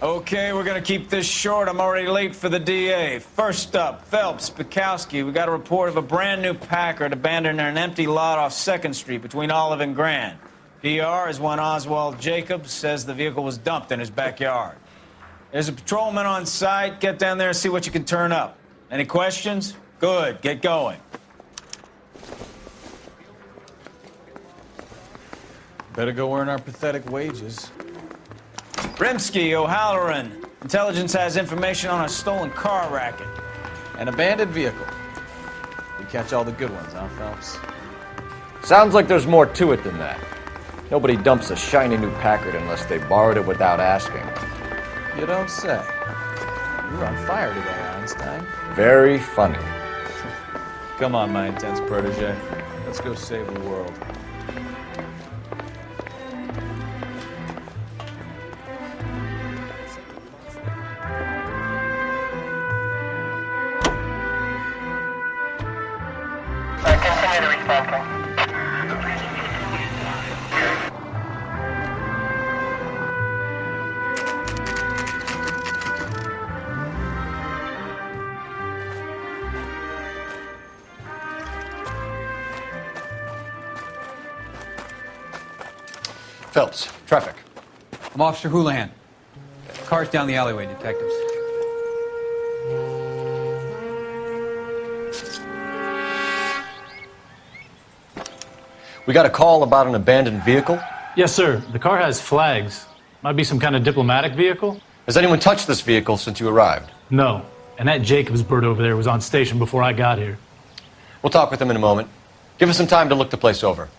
Okay, we're gonna keep this short. I'm already late for the DA. First up, Phelps, Bukowski. We got a report of a brand new Packard abandoned in an empty lot off 2nd Street between Olive and Grand. PR is one Oswald Jacobs says the vehicle was dumped in his backyard. There's a patrolman on site. Get down there and see what you can turn up. Any questions? Good, get going. Better go earn our pathetic wages. Rimsky, O'Halloran. Intelligence has information on a stolen car racket. An abandoned vehicle. We catch all the good ones, huh, Phelps? Sounds like there's more to it than that. Nobody dumps a shiny new Packard unless they borrowed it without asking. You don't say. You're on fire today, Einstein. Very funny. Come on, my intense protege. Let's go save the world. Continue to respond. Phelps, traffic. I'm Officer Houlihan. Car's down the alleyway, detectives. We got a call about an abandoned vehicle. Yes, sir. The car has flags. Might be some kind of diplomatic vehicle? Has anyone touched this vehicle since you arrived? No. And that Jacobs bird over there was on station before I got here. We'll talk with him in a moment. Give us some time to look the place over.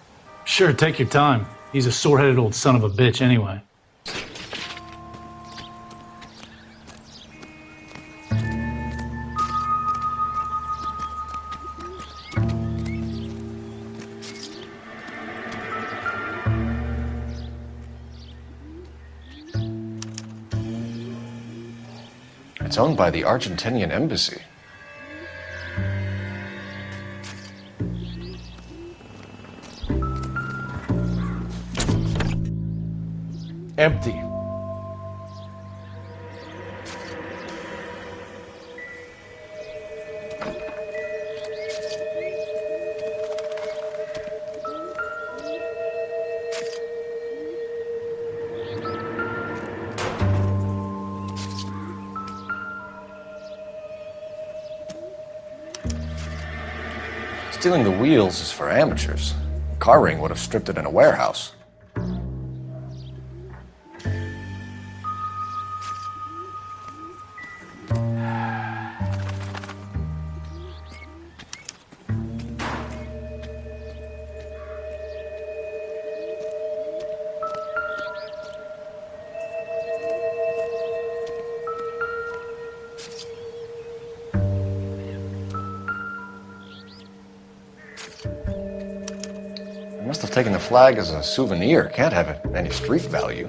Sure, take your time. He's a sore-headed old son of a bitch anyway. It's owned by the Argentinian embassy. Empty. Stealing the wheels is for amateurs. A car ring would have stripped it in a warehouse. Must have taken the flag as a souvenir. Can't have any street value.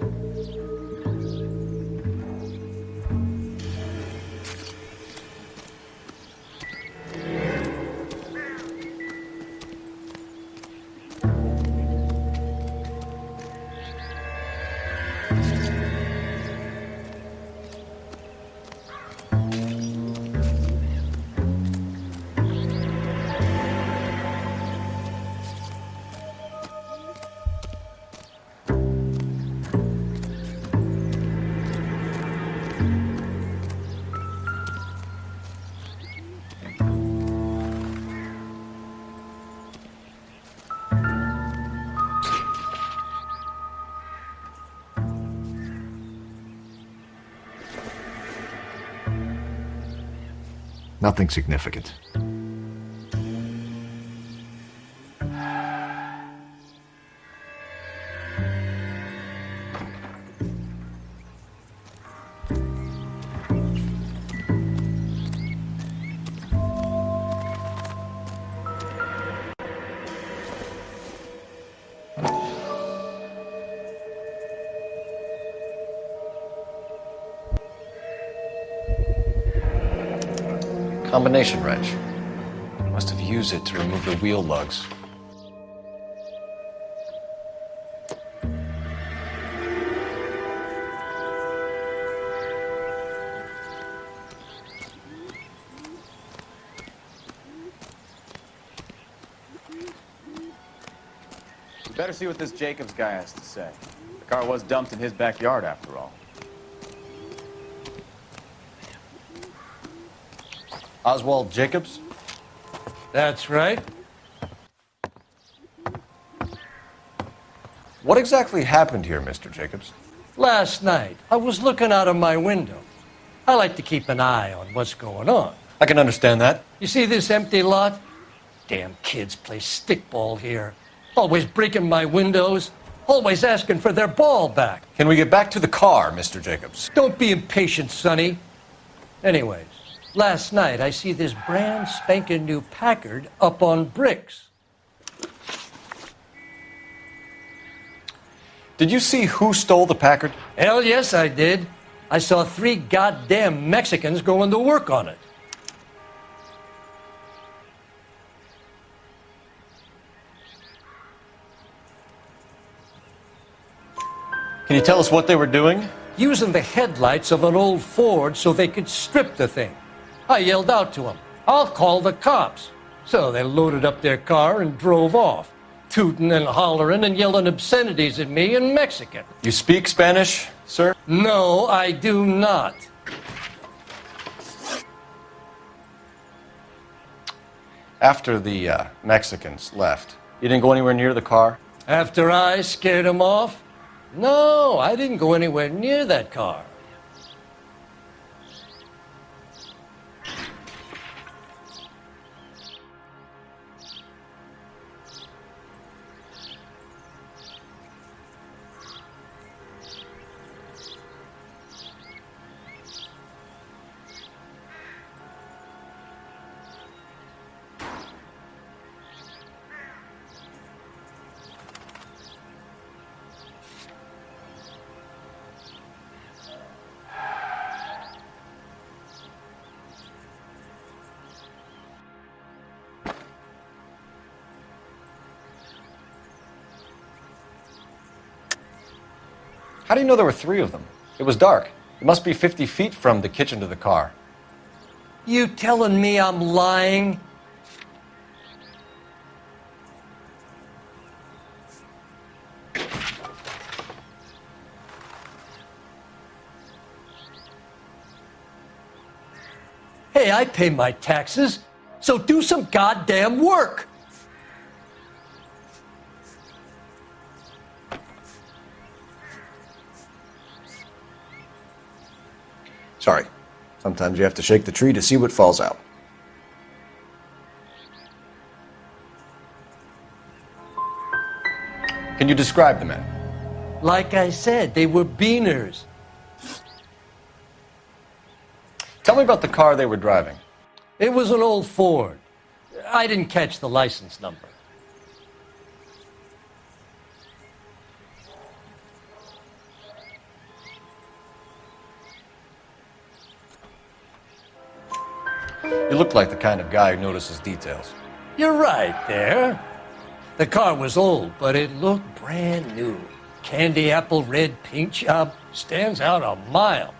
Nothing significant. Combination wrench. Must have used it to remove the wheel lugs. Better see what this Jacobs guy has to say. The car was dumped in his backyard, after all. Oswald Jacobs? That's right. What exactly happened here, Mr. Jacobs? Last night, I was looking out of my window. I like to keep an eye on what's going on. I can understand that. You see this empty lot? Damn kids play stickball here. Always breaking my windows. Always asking for their ball back. Can we get back to the car, Mr. Jacobs? Don't be impatient, Sonny. Anyways, last night I see this brand spanking new Packard up on bricks. Did you see who stole the Packard? Hell yes, I did. I saw 3 goddamn Mexicans going to work on it. Can you tell us what they were doing? Using the headlights of an old Ford so they could strip the thing. I yelled out to them, "I'll call the cops." So they loaded up their car and drove off, tooting and hollering and yelling obscenities at me in Mexican. You speak Spanish, sir? No, I do not. After the Mexicans left, you didn't go anywhere near the car? After I scared them off? No, I didn't go anywhere near that car. How do you know there were 3 of them? It was dark. It must be 50 feet from the kitchen to the car. You telling me I'm lying? Hey, I pay my taxes, so do some goddamn work. Sorry. Sometimes you have to shake the tree to see what falls out. Can you describe the men? Like I said, they were beaners. Tell me about the car they were driving. It was an old Ford. I didn't catch the license number. You look like the kind of guy who notices details. You're right there. The car was old, but it looked brand new. Candy apple red paint job stands out a mile.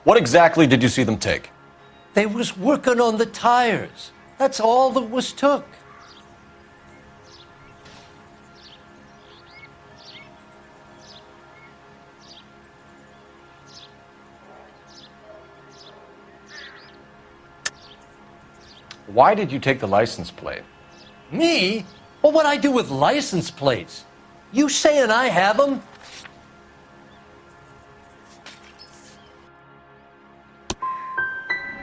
What exactly did you see them take? They was working on the tires. That's all that was took. Why did you take the license plate? Me? Well, what'd I do with license plates? You saying I have them?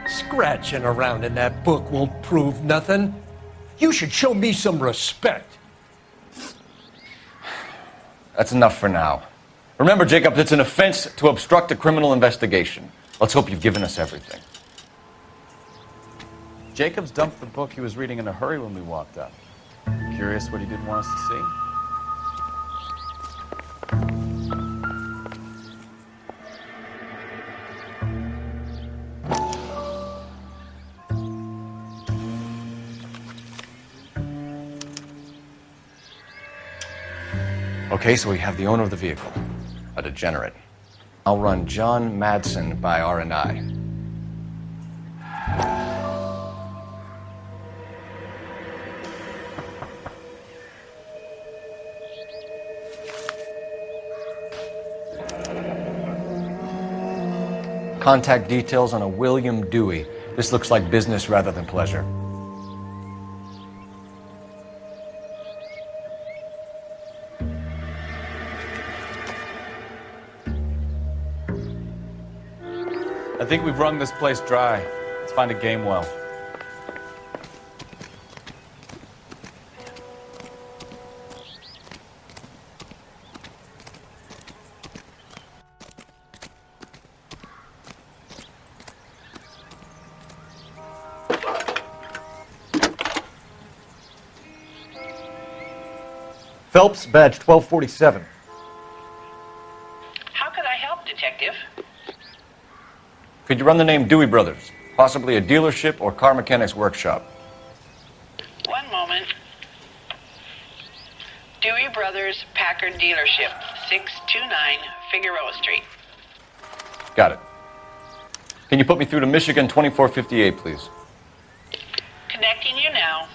Scratching around in that book won't prove nothing. You should show me some respect. That's enough for now. Remember, Jacob, it's an offense to obstruct a criminal investigation. Let's hope you've given us everything. Jacobs dumped the book he was reading in a hurry when we walked up. Curious what he didn't want us to see? Okay, so we have the owner of the vehicle, a degenerate. I'll run John Madsen by R&I. Contact details on a William Dewey. This looks like business rather than pleasure. I think we've wrung this place dry. Let's find a game well. Phelps, badge 1247. How could I help, Detective? Could you run the name Dewey Brothers? Possibly a dealership or car mechanics workshop. One moment. Dewey Brothers Packard Dealership, 629 Figueroa Street. Got it. Can you put me through to Michigan 2458, please? Connecting you now.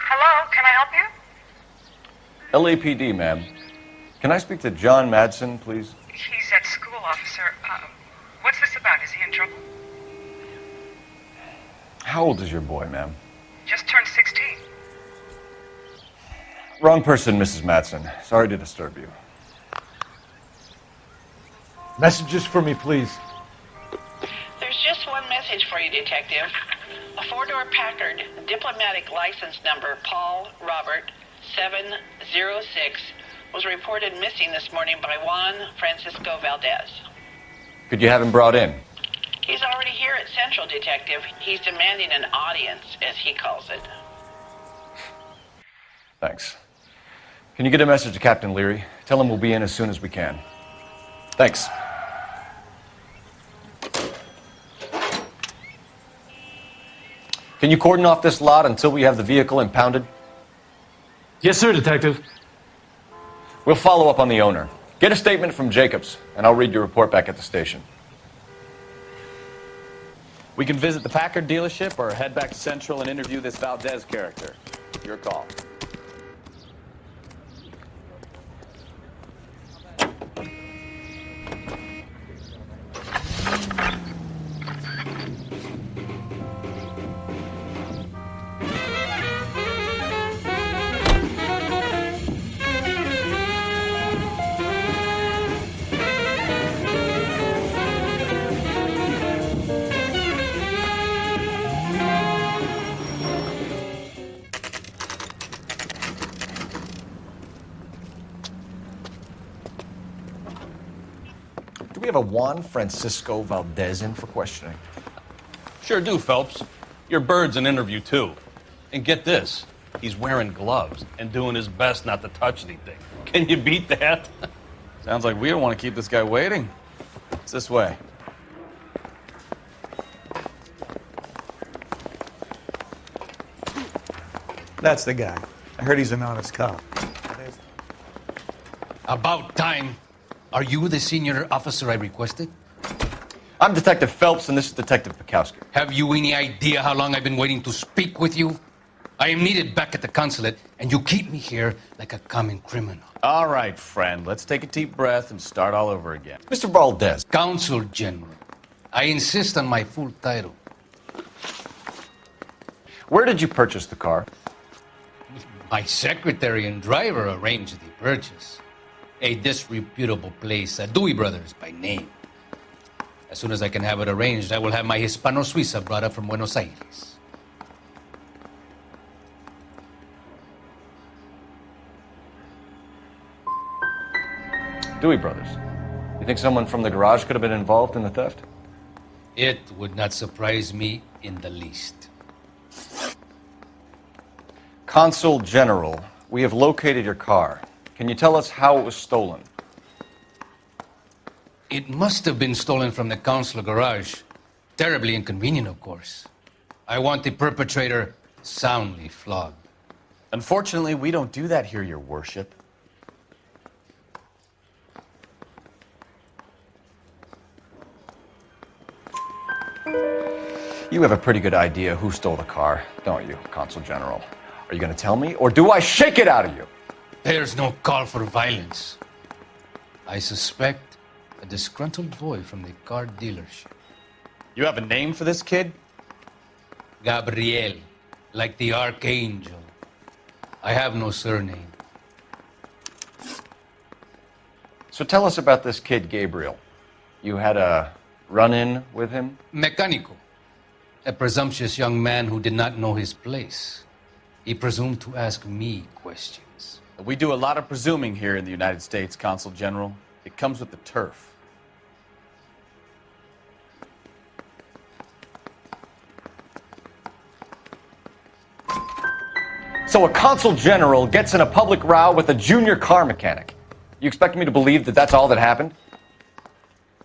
Hello, can I help you? LAPD, ma'am. Can I speak to John Madsen, please? He's at school, officer. What's this about? Is he in trouble? How old is your boy, ma'am? Just turned 16. Wrong person, Mrs. Madsen. Sorry to disturb you. Messages for me, please. There's just one message for you, Detective. A four-door Packard, diplomatic license number Paul Robert 706, was reported missing this morning by Juan Francisco Valdez. Could you have him brought in? He's already here at Central, Detective. He's demanding an audience, as he calls it. Thanks. Can you get a message to Captain Leary? Tell him we'll be in as soon as we can. Thanks. Can you cordon off this lot until we have the vehicle impounded? Yes, sir, Detective. We'll follow up on the owner. Get a statement from Jacobs, and I'll read your report back at the station. We can visit the Packard dealership or head back to Central and interview this Valdez character. Your call. Do we have a Juan Francisco Valdez in for questioning? Sure do, Phelps. Your bird's an interview, too. And get this, he's wearing gloves and doing his best not to touch anything. Can you beat that? Sounds like we don't want to keep this guy waiting. It's this way. That's the guy. I heard he's an honest cop. About time. Are you the senior officer I requested? I'm Detective Phelps, and this is Detective Bukowski. Have you any idea how long I've been waiting to speak with you? I am needed back at the consulate, and you keep me here like a common criminal. All right, friend. Let's take a deep breath and start all over again. Mr. Valdez. Consul General. I insist on my full title. Where did you purchase the car? My secretary and driver arranged the purchase. A disreputable place, Dewey Brothers by name. As soon as I can have it arranged, I will have my Hispano Suiza brought up from Buenos Aires. Dewey Brothers. You think someone from the garage could have been involved in the theft? It would not surprise me in the least. Consul General, we have located your car. Can you tell us how it was stolen? It must have been stolen from the consular garage. Terribly inconvenient, of course. I want the perpetrator soundly flogged. Unfortunately, we don't do that here, Your Worship. You have a pretty good idea who stole the car, don't you, Consul General? Are you going to tell me, or do I shake it out of you? There's no call for violence. I suspect a disgruntled boy from the car dealership. You have a name for this kid? Gabriel, like the archangel. I have no surname. So tell us about this kid, Gabriel. You had a run-in with him? Mecánico. A presumptuous young man who did not know his place. He presumed to ask me questions. We do a lot of presuming here in the United States, Consul General. It comes with the turf. So a consul general gets in a public row with a junior car mechanic. You expect me to believe that that's all that happened?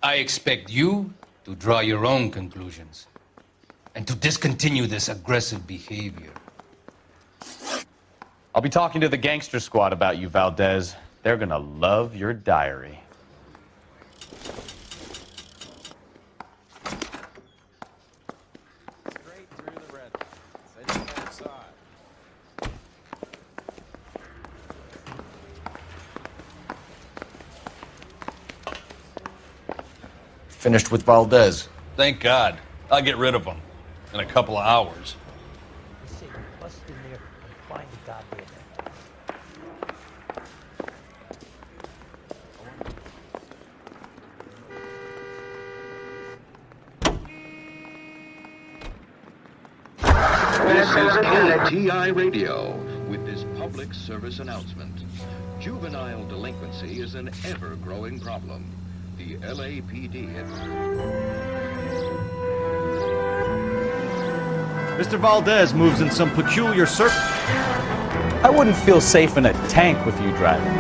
I expect you to draw your own conclusions and to discontinue this aggressive behavior. I'll be talking to the gangster squad about you, Valdez. They're gonna love your diary. Finished with Valdez. Thank God. I'll get rid of him in a couple of hours. This is KTI Radio with this public service announcement. Juvenile delinquency is an ever-growing problem. The LAPD Mr. Valdez moves in some peculiar circle. I wouldn't feel safe in a tank with you driving.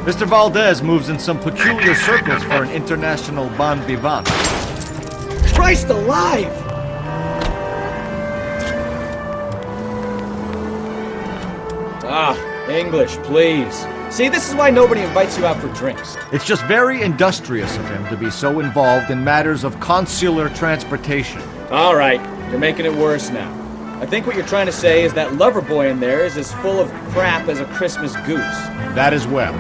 Mr. Valdez moves in some peculiar circles for an international bon vivant. Christ alive! English, please. See, this is why nobody invites you out for drinks. It's just very industrious of him to be so involved in matters of consular transportation. All right, you're making it worse now. I think what you're trying to say is that lover boy in there is as full of crap as a Christmas goose. That as well.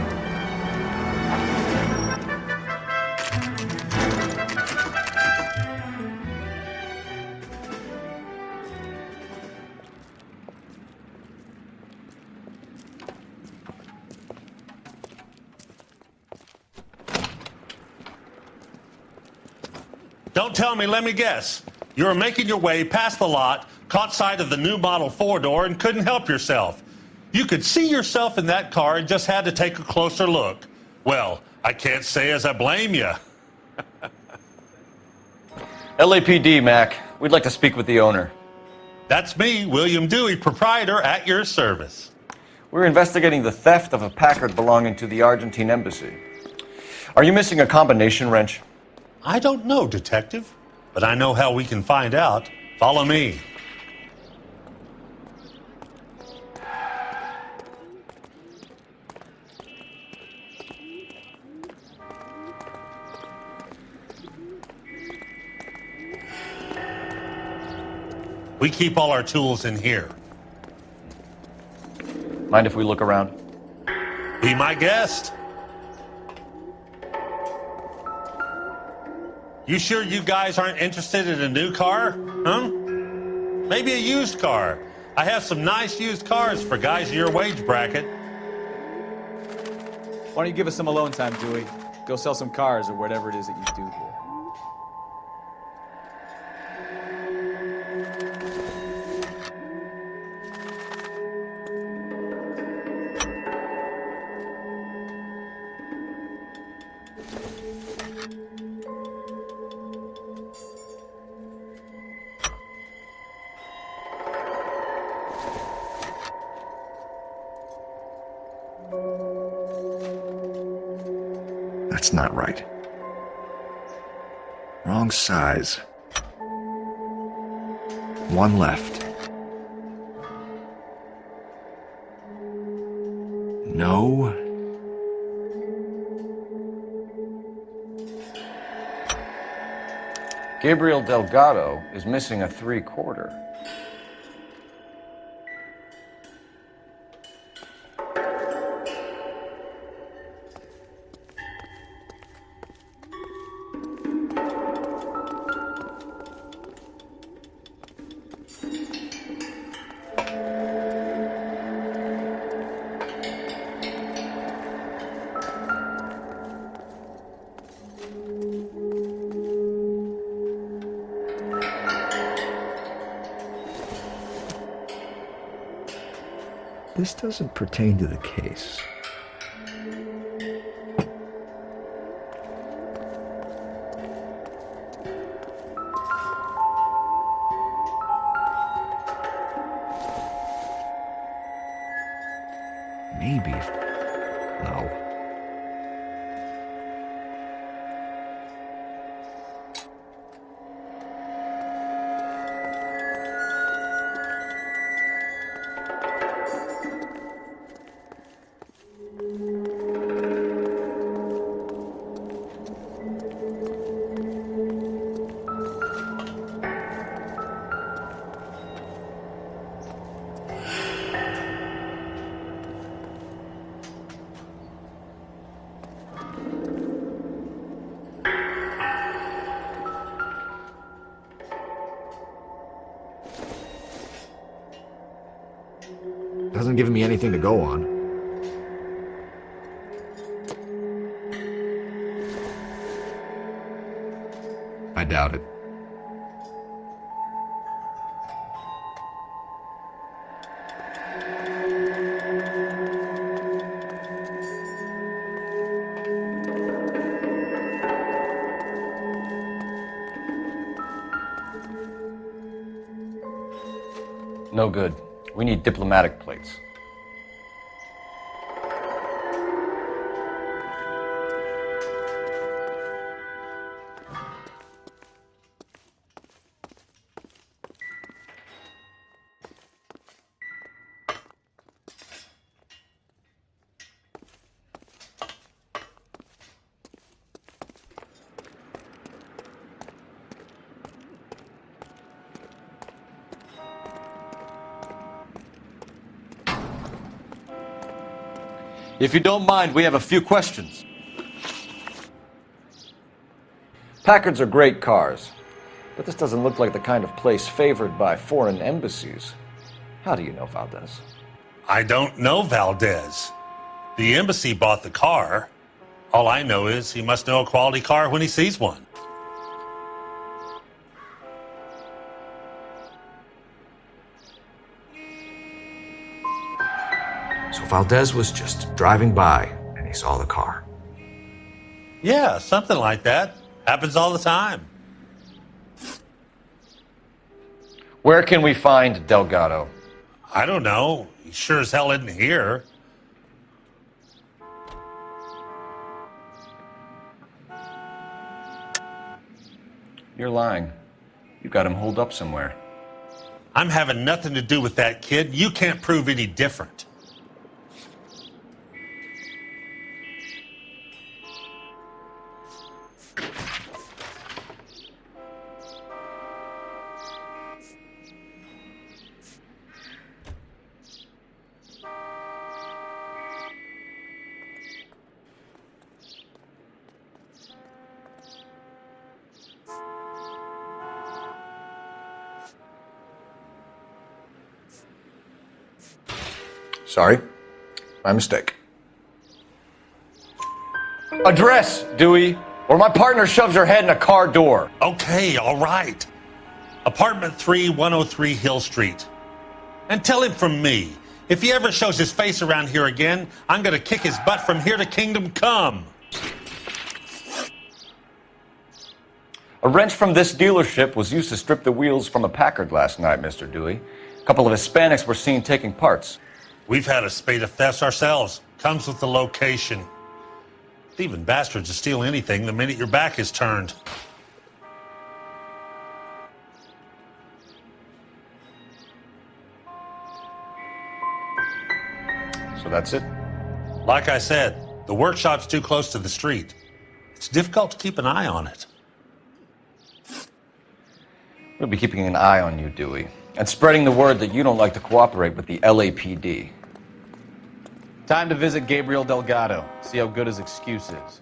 Don't tell me, let me guess. You were making your way past the lot, caught sight of the new model four-door, and couldn't help yourself. You could see yourself in that car and just had to take a closer look. Well, I can't say as I blame you. LAPD, Mac. We'd like to speak with the owner. That's me, William Dewey, proprietor, at your service. We're investigating the theft of a Packard belonging to the Argentine embassy. Are you missing a combination wrench? I don't know, Detective, but I know how we can find out. Follow me. We keep all our tools in here. Mind if we look around? Be my guest. You sure you guys aren't interested in a new car? Huh? Maybe a used car. I have some nice used cars for guys in your wage bracket. Why don't you give us some alone time, Dewey? Go sell some cars or whatever it is that you do here. That's not right. Wrong size. One left. No. Gabriel Delgado is missing a 3/4. This doesn't pertain to the case. Maybe. No. Hasn't given me anything to go on. I doubt it. No good. We need diplomatic plates. If you don't mind, we have a few questions. Packards are great cars, but this doesn't look like the kind of place favored by foreign embassies. How do you know Valdez? I don't know Valdez. The embassy bought the car. All I know is he must know a quality car when he sees one. So Valdez was just driving by and he saw the car. Yeah, something like that. Happens all the time. Where can we find Delgado? I don't know. He sure as hell isn't here. You're lying. You've got him holed up somewhere. I'm having nothing to do with that kid. You can't prove any different. Sorry. My mistake. Address, Dewey, or my partner shoves her head in a car door. Okay, all right. Apartment 3, 103 Hill Street. And tell him from me, if he ever shows his face around here again, I'm gonna kick his butt from here to Kingdom Come. A wrench from this dealership was used to strip the wheels from a Packard last night, Mr. Dewey. A couple of Hispanics were seen taking parts. We've had a spate of thefts ourselves. Comes with the location. Thieving bastards will steal anything the minute your back is turned. So that's it? Like I said, the workshop's too close to the street. It's difficult to keep an eye on it. We'll be keeping an eye on you, Dewey, and spreading the word that you don't like to cooperate with the LAPD. Time to visit Gabriel Delgado, see how good his excuse is.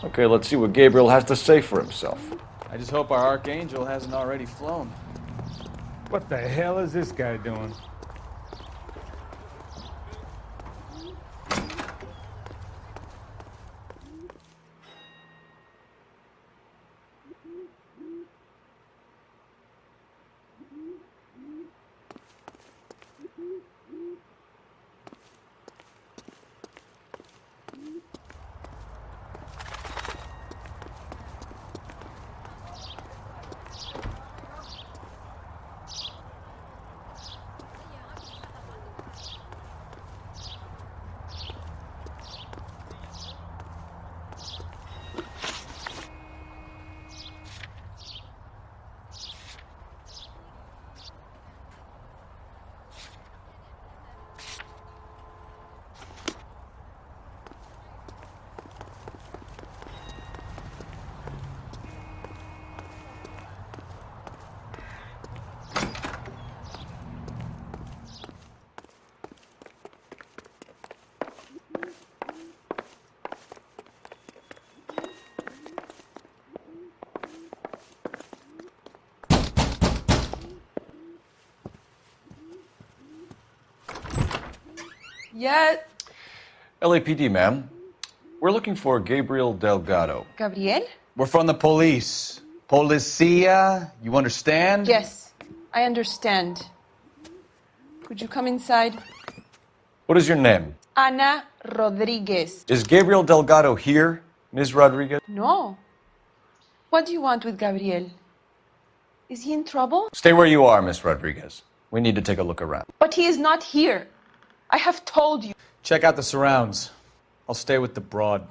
Okay, let's see what Gabriel has to say for himself. I just hope our Archangel hasn't already flown. What the hell is this guy doing? Yeah. LAPD, ma'am. We're looking for Gabriel Delgado. Gabriel? We're from the police. Policia, you understand? Yes, I understand. Could you come inside? What is your name? Ana Rodriguez. Is Gabriel Delgado here, Ms. Rodriguez? No. What do you want with Gabriel? Is he in trouble? Stay where you are, Ms. Rodriguez. We need to take a look around. But he is not here. I have told you. Check out the surrounds. I'll stay with the broad.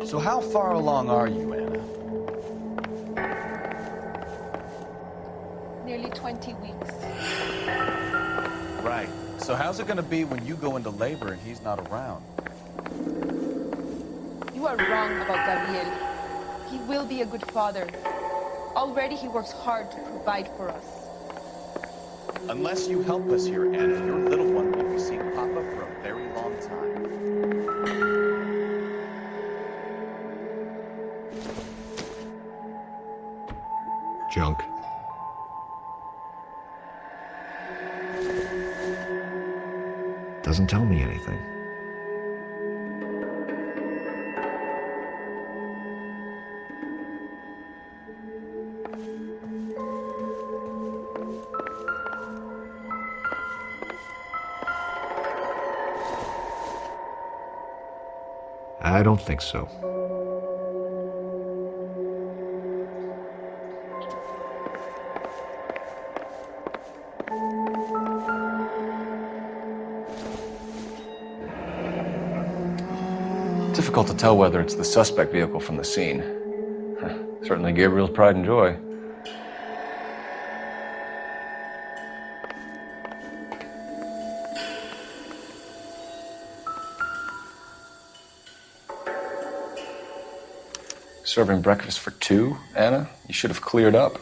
So how far along are you, Anna? Nearly 20 weeks. Right. So how's it gonna be when you go into labor and he's not around? You are wrong about Gabriel. He will be a good father. Already he works hard to provide for us. Unless you help us here, Anna, your little one won't be seeing Papa for a very long time. Junk. Doesn't tell me anything. I don't think so. Difficult to tell whether it's the suspect vehicle from the scene. Certainly Gabriel's pride and joy. Serving breakfast for two, Anna? You should have cleared up.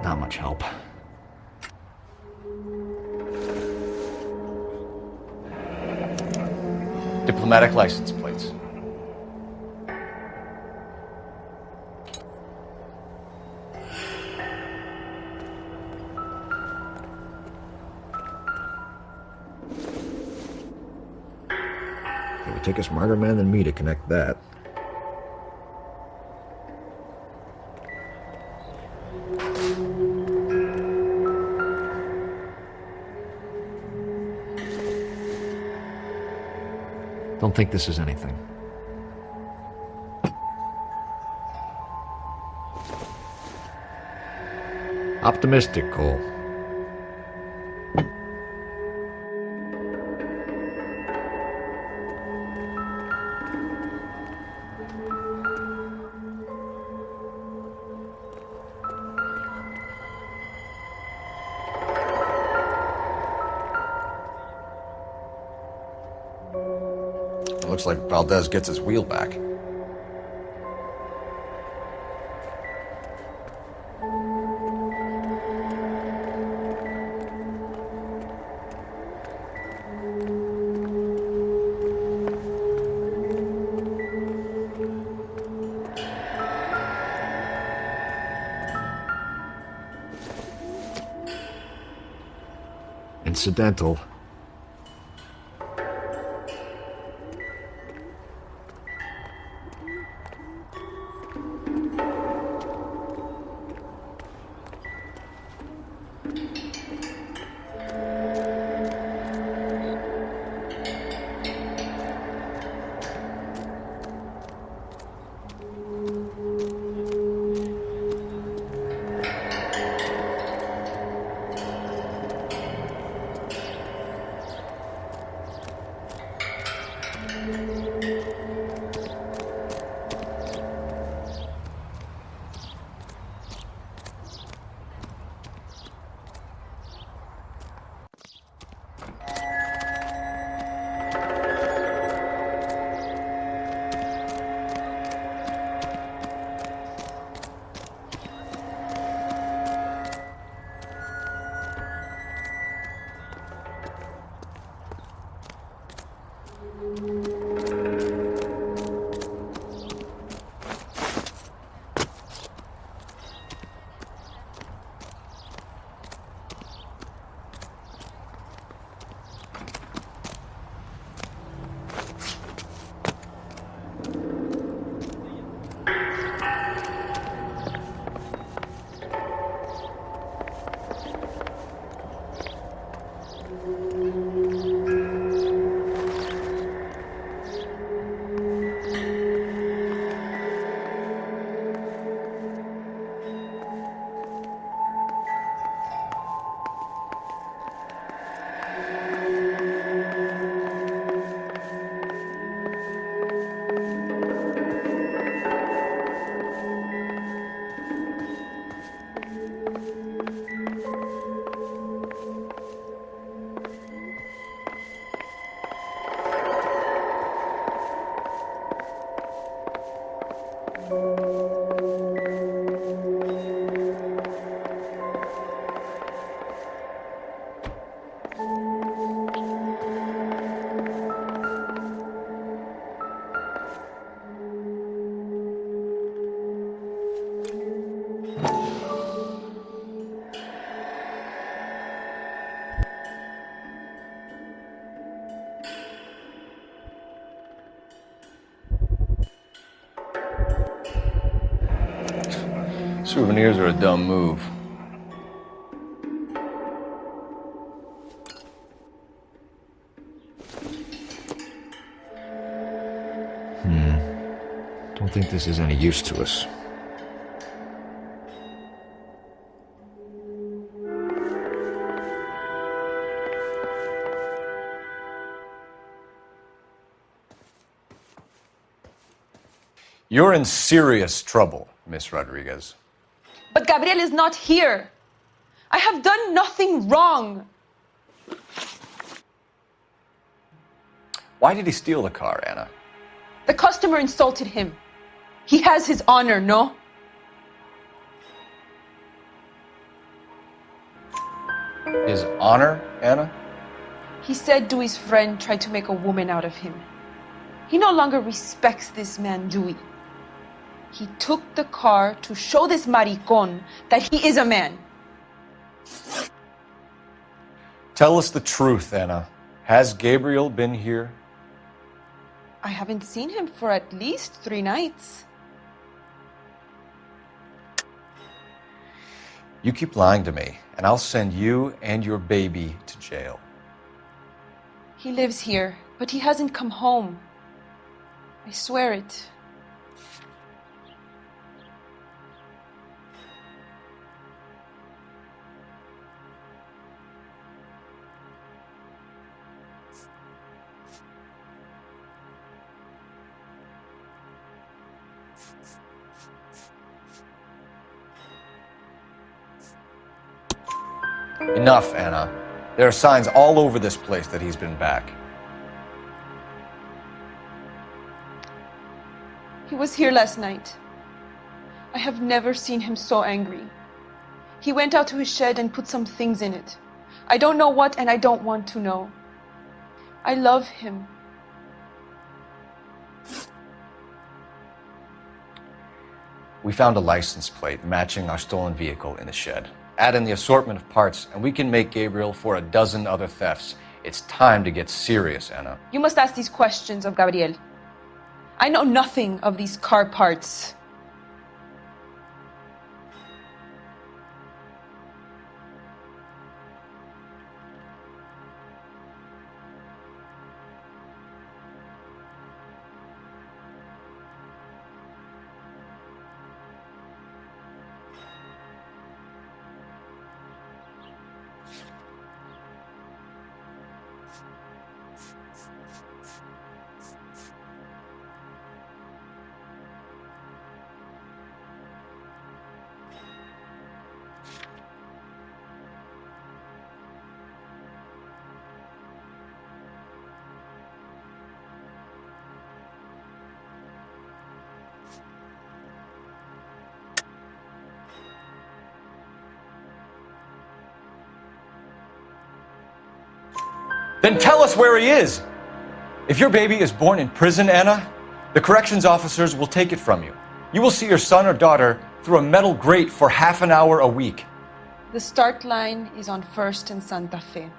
Not much help. Diplomatic license plates. It would take a smarter man than me to connect that. Don't think this is anything. Optimistic, Cole. Looks like Valdez gets his wheel back. Incidental. Souvenirs are a dumb move. Don't think this is any use to us. You're in serious trouble, Miss Rodriguez. But Gabriel is not here. I have done nothing wrong. Why did he steal the car, Anna? The customer insulted him. He has his honor, no? His honor, Anna? He said Dewey's friend tried to make a woman out of him. He no longer respects this man, Dewey. He took the car to show this maricon that he is a man. Tell us the truth, Anna. Has Gabriel been here? I haven't seen him for at least 3 nights. You keep lying to me, and I'll send you and your baby to jail. He lives here, but he hasn't come home. I swear it. Enough, Anna. There are signs all over this place that he's been back. He was here last night. I have never seen him so angry. He went out to his shed and put some things in it. I don't know what, and I don't want to know. I love him. We found a license plate matching our stolen vehicle in the shed. Add in the assortment of parts, and we can make Gabriel for a dozen other thefts. It's time to get serious, Anna. You must ask these questions of Gabriel. I know nothing of these car parts. Then tell us where he is. If your baby is born in prison, Anna, the corrections officers will take it from you. You will see your son or daughter through a metal grate for half an hour a week. The start line is on 1st and Santa Fe.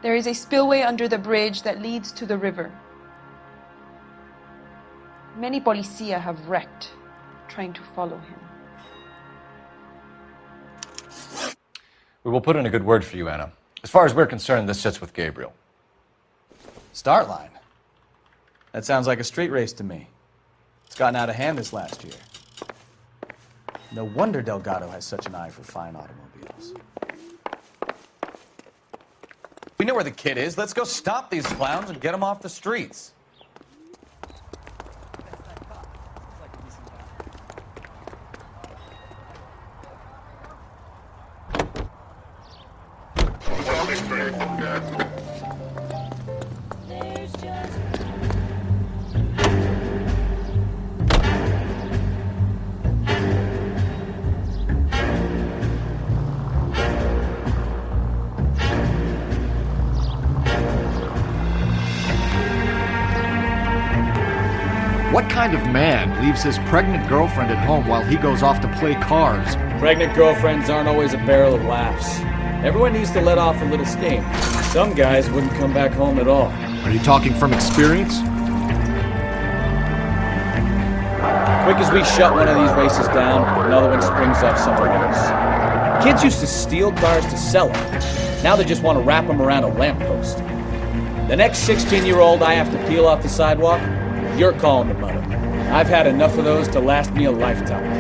There is a spillway under the bridge that leads to the river. Many policia have wrecked trying to follow him. We will put in a good word for you, Anna. As far as we're concerned, this sits with Gabriel. Start line. That sounds like a street race to me. It's gotten out of hand this last year. No wonder Delgado has such an eye for fine automobiles. We know where the kid is. Let's go stop these clowns and get him off the streets. What kind of man leaves his pregnant girlfriend at home while he goes off to play cards? Pregnant girlfriends aren't always a barrel of laughs. Everyone needs to let off a little steam. Some guys wouldn't come back home at all. Are you talking from experience? Quick as we shut one of these races down, another one springs up somewhere else. Kids used to steal cars to sell them. Now they just want to wrap them around a lamppost. The next 16-year-old I have to peel off the sidewalk, you're calling the mother. I've had enough of those to last me a lifetime.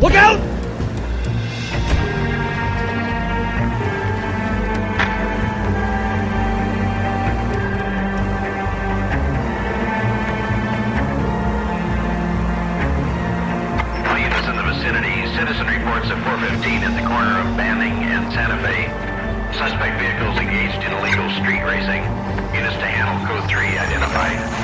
Look out! All units in the vicinity. Citizen reports at 415 at the corner of Banning and Santa Fe. Suspect vehicles engaged in illegal street racing. Units to handle code 3 identified.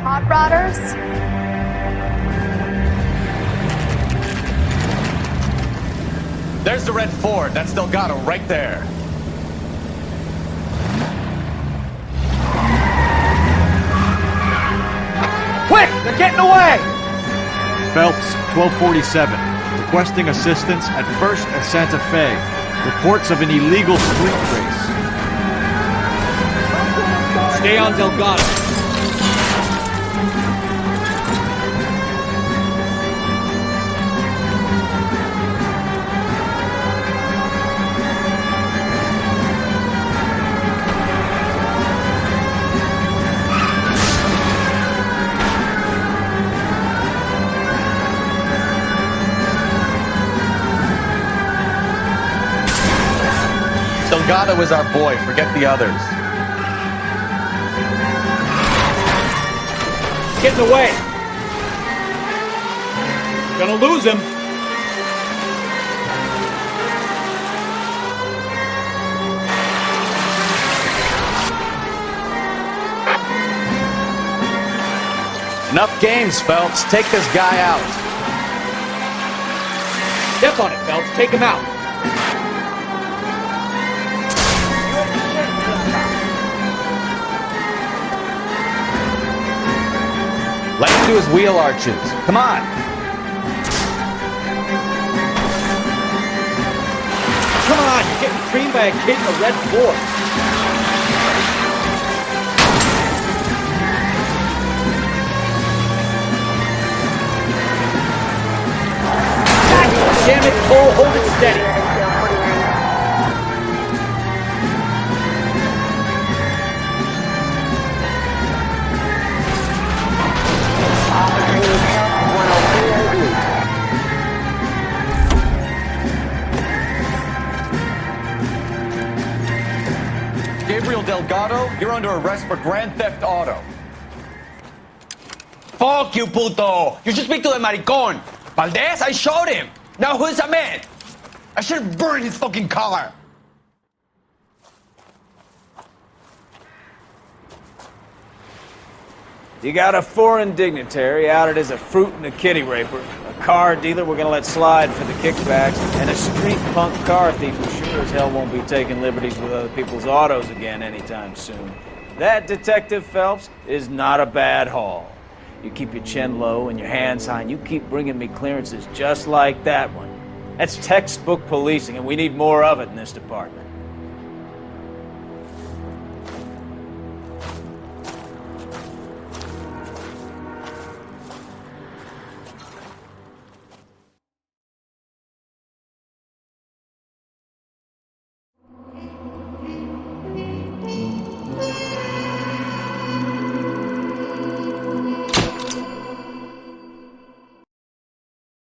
Hot rodders? There's the red Ford. That's Delgado right there. Quick! They're getting away! Phelps, 1247. Requesting assistance at 1st and Santa Fe. Reports of an illegal street race. Stay on Delgado. Delgado is our boy. Forget the others. Getting away. Gonna lose him. Enough games, Phelps. Take this guy out. Step on it, Phelps. Take him out. Let him do his wheel arches. Come on. Come on, you're getting creamed by a kid in a red Ford. Damn it, Cole, hold it steady. Delgado, you're under arrest for Grand Theft Auto. Fuck you, puto! You should speak to the maricón. Valdez, I showed him. Now who's the man? I should have burned his fucking car. You got a foreign dignitary outed as a fruit and a kitty raper, a car dealer we're gonna let slide for the kickbacks, and a street punk car thief who sure as hell won't be taking liberties with other people's autos again anytime soon. That, Detective Phelps, is not a bad haul. You keep your chin low and your hands high, and you keep bringing me clearances just like that one. That's textbook policing, and we need more of it in this department.